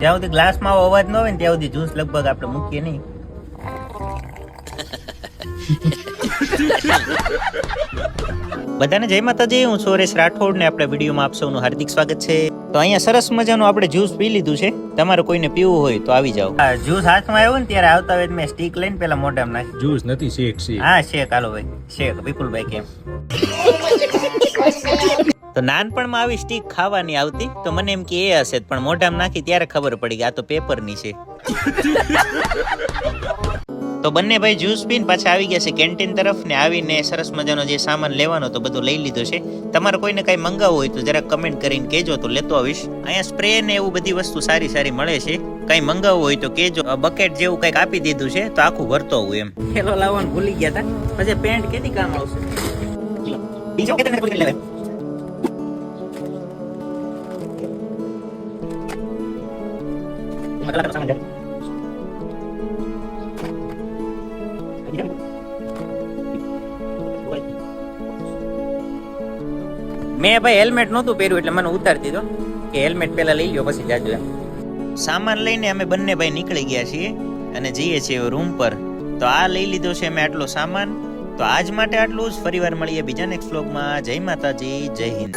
જ્યાં સુધી ગ્લાસમાં આવો અવાજ ન હોય ને ત્યાં સુધી જ્યુસ લગભગ આપણે મૂકીએ નહીં. બધાને જય માતાજી, હું સુરેશ રાઠોડ ને આપણે વિડીયોમાં આપ સૌનું હાર્દિક સ્વાગત છે. તો અહીંયા સરસ મજાનું આપણે જ્યુસ પી લીધું છે. તમારે કોઈને પીવું હોય તો આવી જાઓ. જ્યુસ હાથમાં આવ્યું ને ત્યારે આવતા હોય મેં સ્ટીક લઈને પેલા મોઢામાં નાખી. જ્યુસ નથી, શેક છે. હા શેક, હાલો ભાઈ શેક. વિપુલભાઈ કેમ? તો નાનપણમાં આવી સ્ટીક ખાવાની આવતી તો મને એમ કે એ હશે, પણ મોઢામાં નાખી ત્યારે ખબર પડી કે આ તો પેપરની છે. તો બંને ભાઈ જ્યુસ પીને પાછા આવી ગયા છે કેન્ટીન તરફ ને આવીને સરસ મજાનો જે સામાન લેવાનો તો બધું લઈ લીધો છે. તમારે કોઈને કઈ મંગાવવું હોય તો જરા કમેન્ટ કરીને કહેજો તો લેતો આવીશ. અહીંયા સ્પ્રે ને એવું બધી વસ્તુ સારી સારી મળે છે. કઈ મંગાવવું હોય તો કહેજો. બકેટ જેવું કઈક આપી દીધું છે તો આખું ભરતો આવું એમ. ખેલો લાવવાનું ભૂલી ગયા હતા. પછી પેન્ટ કેથી કામ આવશે? બીજો કે તને પૂછી લેવાય. મેં ભાઈ હેલ્મેટ નહોતું પહેર્યું એટલે મને ઉતારી દીધો કે હેલ્મેટ પેલા લઈ લ્યો પછી જાજો એમ. સામાન લઈને અમે બંને ભાઈ નીકળી ગયા છીએ અને જઈએ છીએ રૂમ પર. તો આ લઈ લીધો છે મેં આટલો સામાન. તો આજ માટે આટલું જ. ફરીવાર મળીએ બીજા નેક્સ્ટ વ્લોગમાં. જય માતાજી, જય હિન્દ.